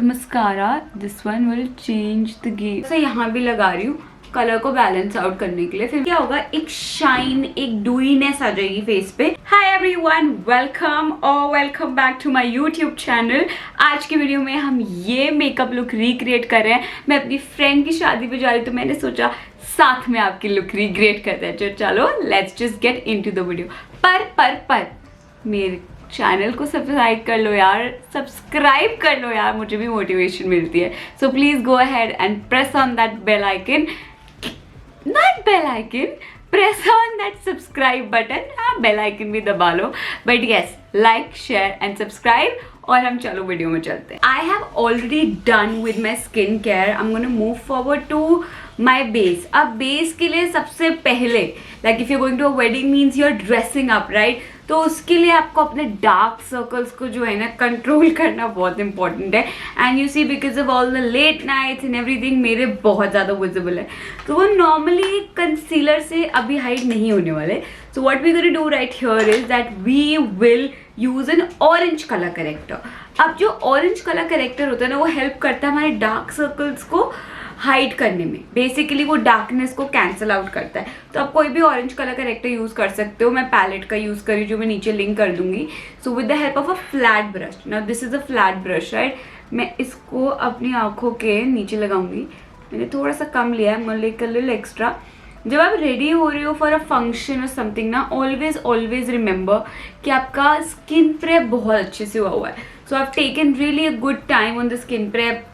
the mascara. This one will change the game. So यहाँ भी लगा रही हूँ कलर को बैलेंस आउट करने के लिए. फिर क्या होगा, एक शाइन, एक डूईनेस आ जाएगी फेस पे. Hi everyone, welcome back to my YouTube channel. आज की वीडियो में हम ये मेकअप लुक रिक्रिएट कर रहे हैं. मैं अपनी फ्रेंड की शादी पे जा रही तो मैंने सोचा साथ में आपकी लुक रिक्रिएट करते हैं. चलो let's just get into the video. पर मेरे चैनल को सब्सक्राइब कर लो यार, मुझे भी मोटिवेशन मिलती है. So please go ahead and press on that bell icon, not bell icon, press on that subscribe button. हाँ, बेल आइकन भी दबा लो, but yes, like, share and subscribe. और हम चलो वीडियो में चलते हैं. I have already done with my skin care. I am gonna move forward to my base. अब बेस के लिए सबसे पहले, like if you going to a wedding means you are dressing up, right? तो उसके लिए आपको अपने डार्क सर्कल्स को जो है ना कंट्रोल करना बहुत इंपॉर्टेंट है. And you see because of all the late nights and everything मेरे बहुत ज़्यादा विजिबल है. तो वो नॉर्मली कंसीलर से अभी हाइड नहीं होने वाले. So what we gonna do right here is that we will use an orange colour character. अब जो ऑरेंज कलर करेक्टर होता है ना, वो हेल्प करता है हमारे डार्क सर्कल्स को हाइड करने में. बेसिकली वो डार्कनेस को कैंसिल आउट करता है. तो आप कोई भी ऑरेंज कलर करेक्टर यूज कर सकते हो. मैं पैलेट का यूज करी जो मैं नीचे लिंक कर दूंगी. So with the help of a flat brush. Now this is a flat brush, right? मैं इसको अपनी आंखों के नीचे लगाऊंगी. मैंने थोड़ा सा कम लिया है, मैं लेकर लिटिल एक्स्ट्रा. जब आप रेडी हो रहे हो फॉर अ फंक्शन और समथिंग ना, ऑलवेज रिमेंबर कि आपका स्किन प्रेप बहुत अच्छे से हुआ है. So I have taken really a good time on the skin prep,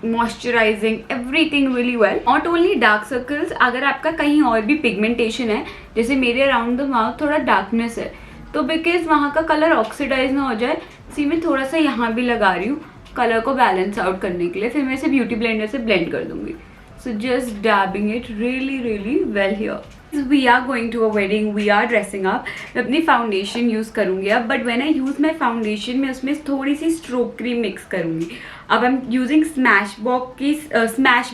moisturising everything really well. Not only dark circles, अगर आपका कहीं और भी पिगमेंटेशन है, जैसे मेरे अराउंड द माउथ थोड़ा डार्कनेस है, तो बिकॉज वहाँ का कलर ऑक्सीडाइज ना हो जाए, इसी में थोड़ा सा यहाँ भी लगा रही हूँ कलर को बैलेंस आउट करने के लिए. फिर मैं इसे ब्यूटी ब्लेंडर से ब्लेंड कर दूंगी. So just dabbing it really well here. We are going to a wedding, we are dressing up. मैं अपनी फाउंडेशन यूज़ करूँगी अब, but when I use my foundation मैं उसमें थोड़ी सी स्ट्रोक क्रीम मिक्स करूँगी. अब I am using smash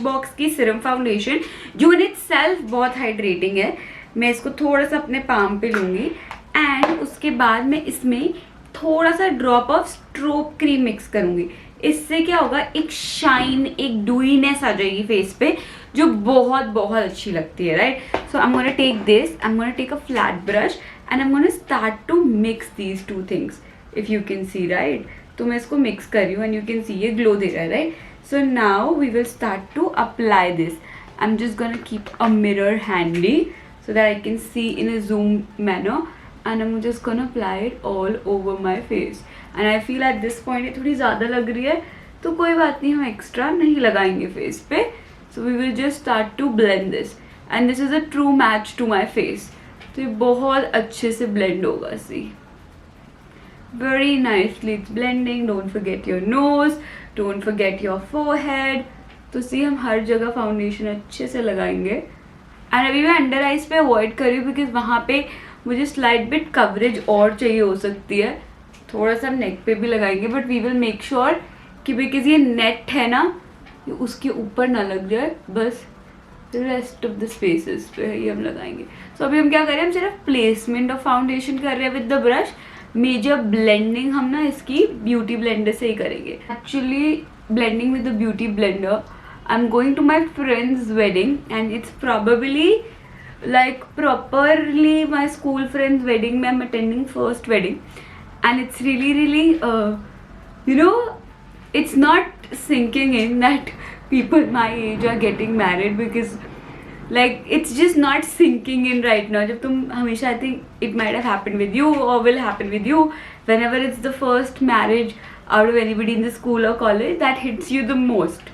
box की सिरम फाउंडेशन, जो इन इटसेल्फ बहुत हाइड्रेटिंग है. मैं इसको थोड़ा सा अपने पाम पे लूँगी एंड उसके बाद मैं इसमें थोड़ा सा drop of strobe cream mix करूँगी. इससे क्या होगा, एक शाइन, एक डूईनेस आ जाएगी फेस पे, जो बहुत अच्छी लगती है, right? So I am gonna take this, I am gonna take a flat brush and I am gonna start to mix these two things, if you can see, right? तो मैं इसको मिक्स कर रही हूँ एंड यू कैन सी ये glow दे रहा है, right? So now we will start to apply this. I am just gonna keep a mirror handy so that I can see in a zoom manner, and I'm just gonna apply it all over my face. And I feel at this point ये थोड़ी ज़्यादा लग रही है, तो कोई बात नहीं, हम एक्स्ट्रा नहीं लगाएंगे फेस पे. So we will just start to blend this, and this is a true match to my face. तो ये बहुत अच्छे से blend होगा. See, very nicely it's blending. Don't forget your nose, don't forget your forehead. तो see, हम हर जगह foundation अच्छे से लगाएंगे. एंड अभी मैं अंडर आइज पे अवॉइड कर रही हूँ बिकॉज वहाँ पे मुझे स्लाइट बिट कवरेज और चाहिए हो सकती है. थोड़ा सा नेक पे भी लगाएंगे, but we will make sure कि बिकॉज ये नेट है ना, ये उसके ऊपर ना लग जाए. बस रेस्ट ऑफ द स्पेसेस पे ही हम लगाएंगे. सो अभी हम क्या कर रहे हैं, हम सिर्फ प्लेसमेंट ऑफ फाउंडेशन कर रहे हैं with the brush. Major blending हम ना इसकी ब्यूटी ब्लेंडर से ही करेंगे. Actually blending with the beauty blender, I'm going to my friend's wedding and it's probably like properly my school friend's wedding. I'm attending first wedding and it's really you know, it's not sinking in that people my age are getting married, because like it's just not sinking in right now. जब तुम हमेशा, I think it might have happened with you or will happen with you, whenever it's the first marriage out of anybody in the school or college, that hits you the most.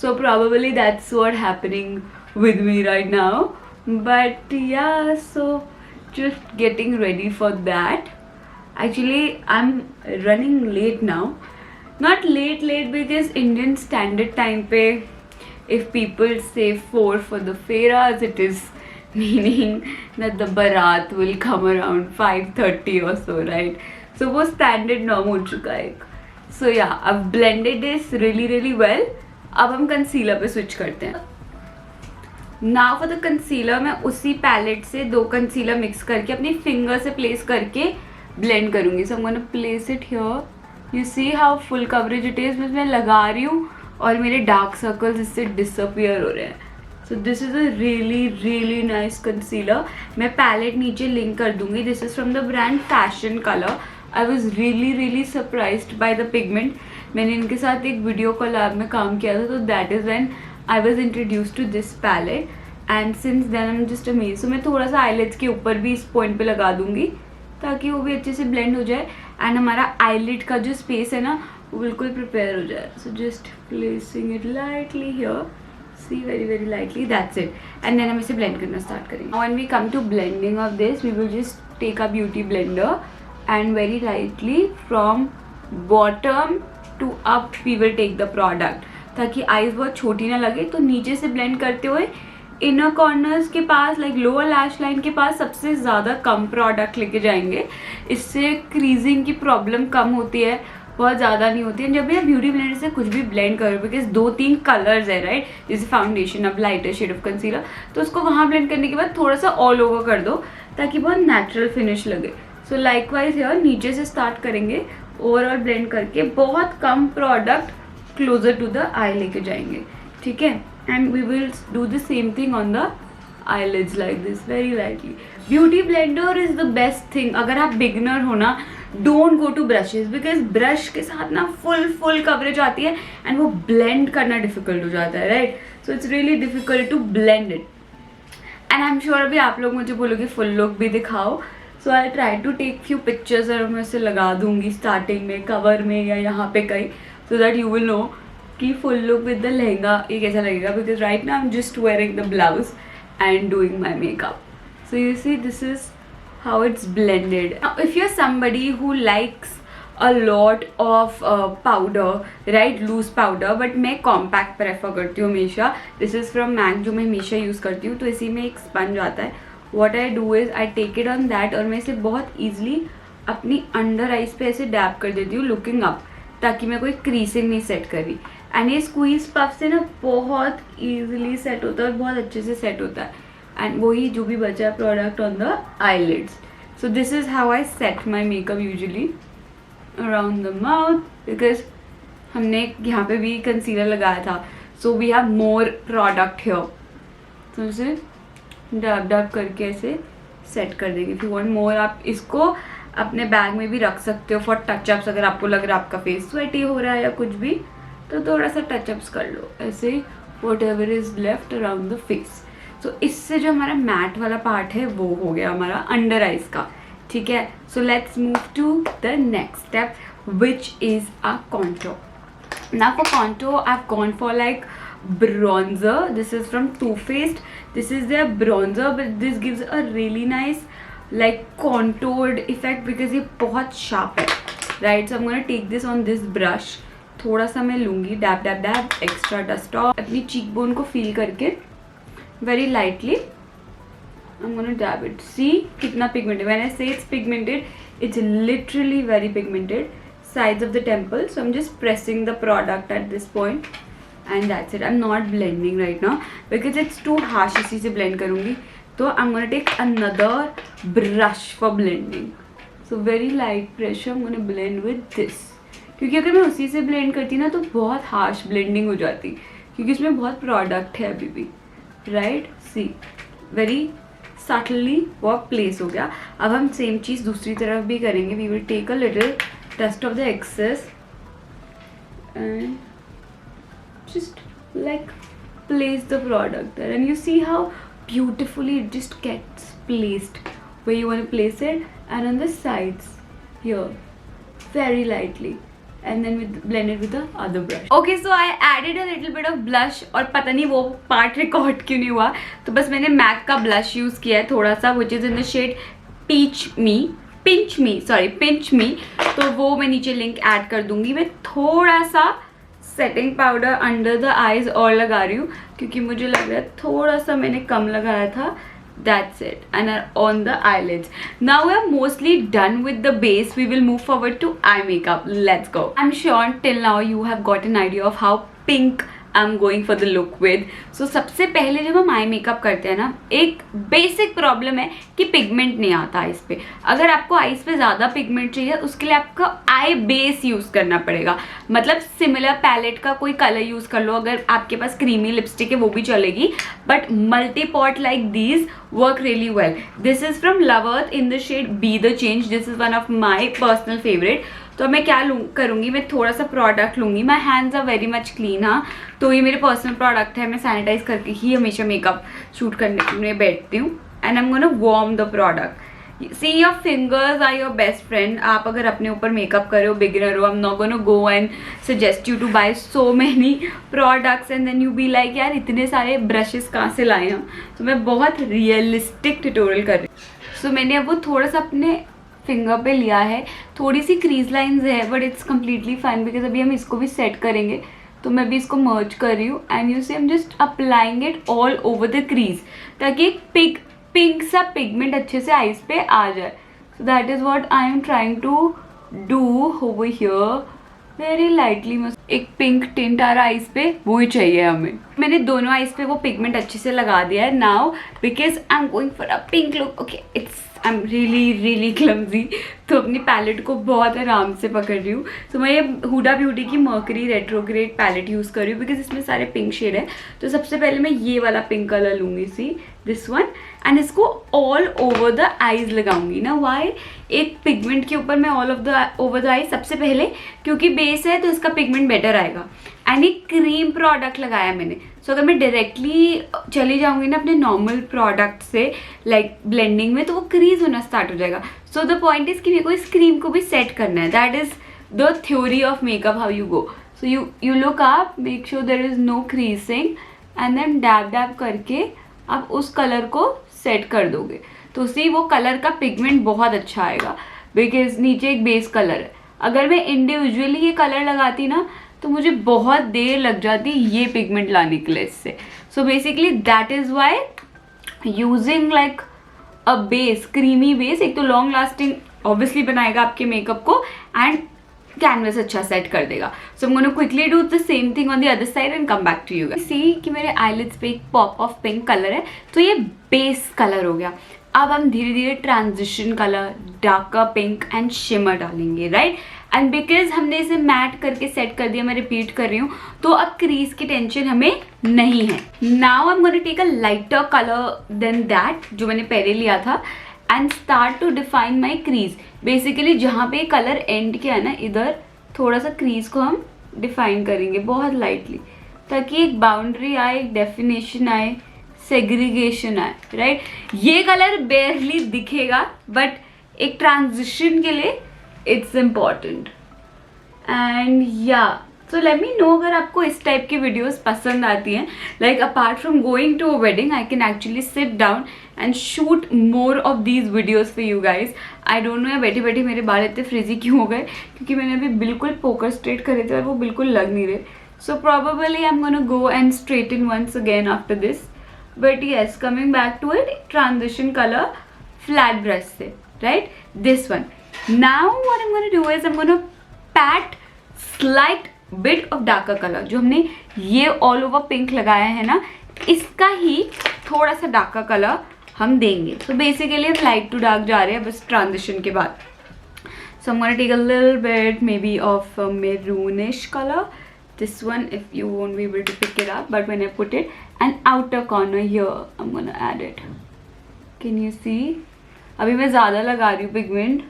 So probably that's what happening with me right now. But yeah, so just getting ready for that. Actually, I'm running late now. Not late because Indian Standard Time पे if people say 4 for the fairas, it is meaning that the barat will come around 5:30 or so, right? So वो standard norm हो चुका है. So yeah, I've blended this really well. अब हम concealer पे switch करते हैं. नाउ फॉर द कंसीलर, मैं उसी पैलेट से 2 कंसीलर मिक्स करके अपनी फिंगर से प्लेस करके ब्लेंड करूँगी. So I am gonna place it here you see how full coverage it is. मैं लगा रही हूँ और मेरे डार्क सर्कल्स इससे डिसअपियर हो रहे हैं. सो this is a really nice concealer. मैं पैलेट नीचे लिंक कर दूंगी. This is from the brand fashion colour. I was really surprised by the pigment. मैंने इनके साथ एक वीडियो कोलैब में काम किया था, तो that is when I was introduce to this palette and since then I am just amaze. So मैं थोड़ा सा आईलिड्स के ऊपर भी इस पॉइंट पे लगा दूंगी ताकि वो भी अच्छे से ब्लेंड हो जाए एंड हमारा आईलिड का जो स्पेस है ना वो बिल्कुल प्रिपेयर हो जाए. So just placing it lightly here. See very lightly. That's it. And then हम इसे ब्लेंड करना स्टार्ट करेंगे. When we come to blending of this we will just take a beauty blender and very lightly from bottom to up we will take the product ताकि eyes बहुत छोटी ना लगे. तो नीचे से ब्लेंड करते हुए इनर कॉर्नर्स के पास लाइक लोअर लैश लाइन के पास सबसे ज़्यादा कम प्रोडक्ट लेके जाएंगे. इससे क्रीजिंग की प्रॉब्लम कम होती है, बहुत ज़्यादा नहीं होती है जब भी आप ब्यूटी ब्लेंडर से कुछ भी ब्लेंड करो. बिकॉज 2-3 कलर्स है राइट, जैसे फाउंडेशन अब लाइटर शेड ऑफ कंसीलर, तो उसको वहाँ ब्लेंड करने के बाद थोड़ा सा ऑल ओवर कर दो ताकि बहुत नेचुरल फिनिश लगे. सो लाइकवाइज हियर नीचे से स्टार्ट करेंगे, ओवरऑल ब्लेंड करके बहुत कम product closer to the eye लेके जाएंगे. ठीक है. And we will do the same thing on the eyelids like this very lightly. Beauty blender is the best thing. अगर आप बिगनर हो ना, don't go to brushes because brush के साथ ना full coverage आती है and वो blend करना difficult हो जाता है right. So it's really difficult to blend it. And I'm sure अभी आप लोग मुझे बोलोगे full look भी दिखाओ. So I'll try to take few pictures और मैं उसे लगा दूंगी starting में cover में या यहाँ पे कहीं, so that you will know कि full look with the lehenga ये कैसा लगेगा. Because right now I'm just wearing the blouse and doing my makeup. So you see this is how it's blended. Now if you're somebody who likes a lot of powder right, loose powder, but मैं compact prefer करती हूँ हमेशा. This is from MAC जो मैं हमेशा use करती हूँ. तो इसी में एक स्पंज आता है. What I do is I take it on that और मैं इसे बहुत easily अपनी अंडर आइज पे ऐसे डैप कर देती हूँ looking up, ताकि मैं कोई क्रीसिंग नहीं सेट करी. एंड ये स्क्वीज पफ से ना बहुत ईजिली सेट होता है और बहुत अच्छे से सेट होता है. एंड वही जो भी बचा है product on the eyelids. So this is how I set my makeup usually around the mouth, because हमने यहाँ पे भी कंसीलर लगाया था. So we have more product here. तो इसे डब करके ऐसे सेट कर देंगे. इफ यू वांट मोर आप इसको अपने बैग में भी रख सकते हो फॉर टचअप्स. अगर आपको लग रहा है आपका फेस स्वेटी हो रहा है या कुछ भी, तो थोड़ा सा टचअप्स कर लो ऐसे, whatever is left around the face. So इससे जो हमारा मैट वाला पार्ट है वो हो गया हमारा अंडर आइज का. ठीक है. So let's move to the next step which is a contour. Now for contour I have gone for like bronzer. This is from Too Faced. This is their bronzer, but this gives a really nice like contoured effect because ये बहुत sharp है right. So I'm gonna take this on this brush. थोड़ा सा मैं लूँगी dab dab dab extra dust of. अपनी cheek bone को feel करके very lightly I'm gonna dab it. See कितना pigmented. When I say it's pigmented, it's literally very pigmented. Sides of the temple. So I'm just pressing the product at this point, and that's it. I'm not blending right now because it's too harsh. इसी से blend करूँगी. तो I'm gonna take another brush for blending. So very light pressure. I'm gonna blend with this. क्योंकि अगर मैं उसी से blend करती ना तो बहुत हार्श ब्लेंडिंग हो जाती, क्योंकि इसमें बहुत प्रोडक्ट है अभी भी राइट. सी वेरी सटली वो प्लेस हो गया. अब हम सेम चीज़ दूसरी तरफ भी करेंगे. We will take a little dust off the excess and just like place the product there, and you see how beautifully it just gets placed where you want to place it, and on the sides here very lightly. And then blend it with the other brush. Okay, so I added a little bit of blush. और पता नहीं वो part record क्यों नहीं हुआ, तो बस मैंने MAC का ब्लश यूज़ किया है थोड़ा सा, which is in the shade Pinch Me. तो वो मैं नीचे लिंक ऐड कर दूंगी. मैं थोड़ा सा setting powder under the eyes और लगा रही हूँ क्योंकि मुझे लग रहा है थोड़ा सा मैंने कम लगाया था. That's it. And on the eyelids. Now we are mostly done with the base. We will move forward to eye makeup. Let's go. I'm sure till now you have got an idea of how pink I am going for the look with. So सबसे पहले जब हम eye makeup करते हैं ना, एक basic problem है कि पिगमेंट नहीं आता आईज पे. अगर आपको आईज पे ज़्यादा पिगमेंट चाहिए उसके लिए आपको आई बेस यूज़ करना पड़ेगा. मतलब सिमिलर पैलेट का कोई कलर यूज़ कर लो. अगर आपके पास क्रीमी लिपस्टिक है वो भी चलेगी, but multi pot like these work really well. This is from Love Earth in the shade be the change. This is one of my personal favourite. तो मैं क्या करूँगी, मैं थोड़ा सा प्रोडक्ट लूँगी. My hands are very much clean. हाँ, तो ये मेरे पर्सनल प्रोडक्ट है. मैं सैनिटाइज करके ही हमेशा मेकअप शूट करने के लिए बैठती हूँ. And I am gonna warm the product. See your fingers are your best friend. आप अगर अपने ऊपर मेकअप कर रहे हो, बिगिनर हो, I am not gonna go and suggest you to buy so many products and then you be like यार इतने सारे ब्रशेस कहाँ से लाए हम. तो मैं बहुत रियलिस्टिक ट्यूटोरियल कर रही हूँ. सो मैंने अब वो थोड़ा सा अपने फिंगर पे लिया है. थोड़ी सी क्रीज लाइंस है but it's completely fine because अभी हम इसको भी सेट करेंगे. तो मैं भी इसको मर्ज कर रही हूँ and you see I am just applying it all over the crease ताकि एक पिंक सा पिगमेंट अच्छे से आईज पे आ जाए. So that is what I am trying to do over here. Very lightly एक पिंक टिंट आ रहा है आईज पे, वो ही चाहिए हमें. मैंने दोनों आईज पे वो पिगमेंट अच्छे से लगा दिया है now because I am going for a pink look. Okay, it's I am really clumsy. तो अपनी पैलेट को बहुत आराम से पकड़ रही हूँ. तो मैं ये हुडा ब्यूटी की मर्करी रेट्रोग्रेड पैलेट यूज़ कर रही हूँ बिकॉज इसमें सारे पिंक शेड है. तो सबसे पहले मैं ये वाला पिंक कलर लूँगी, सी दिस वन, एंड इसको ऑल ओवर द आईज लगाऊंगी ना. वाई? एक पिगमेंट के ऊपर मैं all of the over the eyes सबसे पहले, क्योंकि बेस है तो इसका पिगमेंट बेटर आएगा. एंड एक क्रीम प्रोडक्ट लगाया मैंने. सो अगर मैं डायरेक्टली चली जाऊंगी ना अपने नॉर्मल प्रोडक्ट से लाइक ब्लेंडिंग में, तो वो क्रीज होना स्टार्ट हो जाएगा. सो द पॉइंट इज कि मेरे को इस क्रीम को भी सेट करना है. That is the theory of makeup, how you go. So you look up, make sure there is no creasing and then dab करके आप उस कलर को सेट कर दोगे. तो उसी वो कलर का पिगमेंट बहुत अच्छा आएगा बिकॉज नीचे एक बेस कलर है. अगर मैं इंडिविजुअली ये कलर लगाती ना तो मुझे बहुत देर लग जाती ये पिगमेंट लाने के लिए इससे. So basically that is why using like a base, creamy base, एक तो लॉन्ग लास्टिंग ऑब्वियसली बनाएगा आपके मेकअप को एंड कैनवस अच्छा सेट कर देगा. So I am gonna quickly do the same thing on the other side and come back to you guys. See कि मेरे आईलिड्स पे एक पॉप ऑफ पिंक कलर है, तो ये बेस कलर हो गया. अब हम धीरे धीरे transition colour, darker pink and shimmer डालेंगे, राइट. एंड बिकॉज हमने इसे मैट करके सेट कर दिया, मैं रिपीट कर रही हूँ, तो अब क्रीज की टेंशन हमें नहीं है. Now I am gonna take a lighter colour than that जो मैंने पहले लिया था and start to define my crease. Basically जहाँ पे कलर एंड किया है ना, इधर थोड़ा सा क्रीज को हम डिफाइन करेंगे बहुत लाइटली ताकि एक बाउंड्री आए, एक डेफिनेशन आए, सेग्रीगेशन आए, राइट. ये कलर बेयरली दिखेगा बट एक ट्रांजिशन के लिए इट्स इम्पॉर्टेंट. एंड या सो लेट मी नो अगर आपको इस टाइप की वीडियोस पसंद आती हैं. Like apart from going to a wedding I can actually sit down and shoot more of these videos for you guys. I don't know या बैठे बैठे मेरे बाल इतने फ्रिजी क्यों हो गए, क्योंकि मैंने अभी बिल्कुल पोकर स्ट्रेट करे थे और वो बिल्कुल लग नहीं रहे. So probably I am gonna go and straighten once again after this. But yes, coming back to it, transition colour flat brush से, right, this one. Now what I'm going to do is I'm going to pat slight bit of darker color. जो हमने ये all over pink लगाया है ना, इसका ही थोड़ा सा darker color हम देंगे. So basically हम light to dark जा रहे हैं बस transition के बाद. So I'm going to take a little bit maybe of a maroonish color. This one, if you won't be able to pick it up, but when I put it, an outer corner here, I'm going to add it. Can you see? अभी मैं ज़्यादा लगा रही हूँ pigment.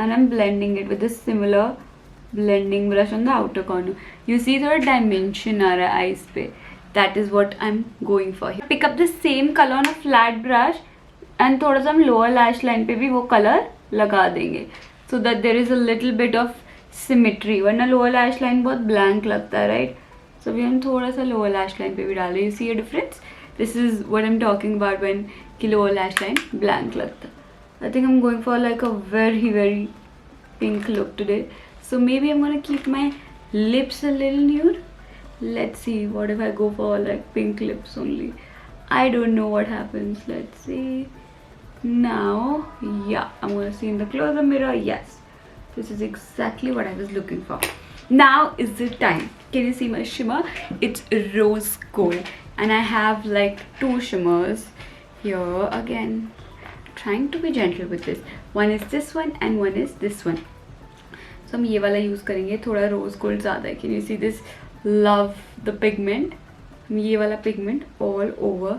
And I'm blending it with a similar blending brush on the outer corner. You see थोड़ा dimension आ रहा है eyes पे. That is what I'm going for here. Pick up the same color on a flat brush and थोड़ा सा हम lower lash line पे भी वो color लगा देंगे so that there is a little bit of symmetry. वरना lower lash line बहुत blank लगता है, right? So अभी हम थोड़ा सा lower lash line पे भी डालें. You see a difference? This is what I'm talking about when कि lower lash line blank लगता है. I think I'm going for like a very pink look today. So maybe I'm gonna keep my lips a little nude. Let's see, what if I go for like pink lips only? I don't know what happens. Let's see. Now, yeah, I'm gonna see in the closer mirror. Yes, this is exactly what I was looking for. Now is the time can you see my shimmer? It's rose gold and I have like 2 shimmers here. Again, trying to be gentle with this. One is this one and one is this one. So हम ये वाला use करेंगे, थोड़ा rose gold ज़्यादा है. Can you see this? Love the pigment. हम ये वाला pigment all over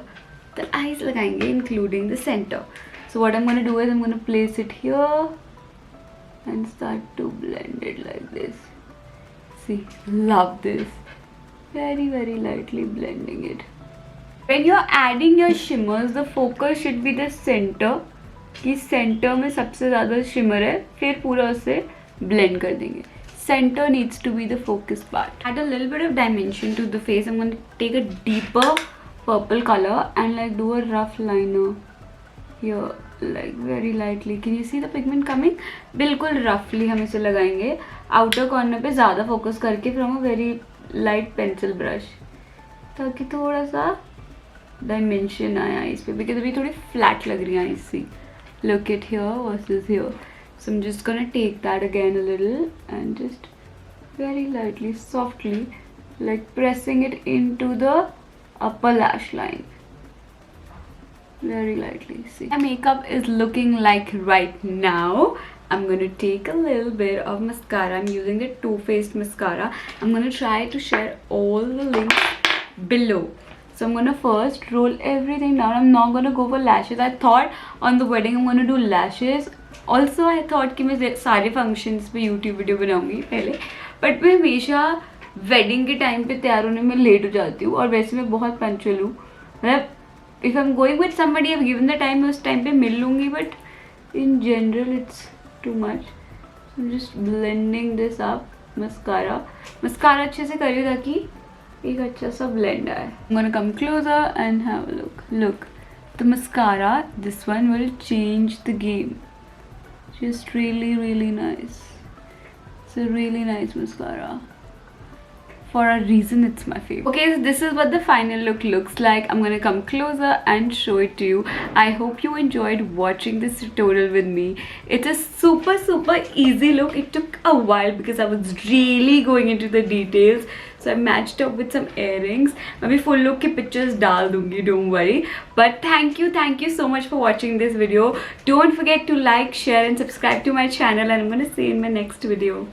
the eyes लगाएंगे, including the center. So what I'm gonna do is I'm gonna place it here and start to blend it like this. See, love this. Very very lightly blending it. When you're adding your shimmers, the focus should be the center. कि center में सबसे ज़्यादा shimmer है, फिर पूरा उसे blend कर देंगे. Center needs to be the focus part. Add a little bit of dimension to the face. I'm going to take a deeper purple color and like do a rough liner here, like very lightly. Can you see the pigment coming? बिल्कुल roughly हम इसे लगाएंगे. Outer corner पे ज़्यादा focus करके from a very light pencil brush, ताकि थोड़ा सा dimension आया इस पे, because अभी थोड़ी flat लग रही है eyes. See, look at here versus here. So I'm just gonna take that again a little and just very lightly, softly, like pressing it into the upper lash line. Very lightly. See, my makeup is looking like right now. I'm gonna take a little bit of mascara. I'm using the Too Faced mascara. I'm gonna try to share all the links below. So I'm gonna first roll everything down. I'm not gonna go for lashes. I thought on the wedding I'm gonna do lashes. Also I thought कि मैं सारे functions पे YouTube video बनाऊंगी पहले, but मैं हमेशा wedding के time पे तैयार होने में लेट हो जाती हूँ, और वैसे मैं बहुत पंचुअल हूँ. मतलब if I'm going with somebody, I've given the time, मैं उस टाइम पे मिल लूँगी, but in general it's too much. So I'm just blending this up. mascara अच्छे से करिए ताकि एक अच्छा सा blend आए. I'm gonna come closer and have a look. The mascara, this one will change the game. Just really really nice. It's a really nice mascara. For a reason it's my favorite. Okay, so this is what the final look looks like. I'm gonna come closer and show it to you. I hope you enjoyed watching this tutorial with me. It's a super easy look. It took a while because I was really going into the details. So I matched up with some earrings. मैं भी full look की pictures डाल दूँगी, don't worry. But thank you so much for watching this video. Don't forget to like, share and subscribe to my channel, and I'm gonna see you in my next video.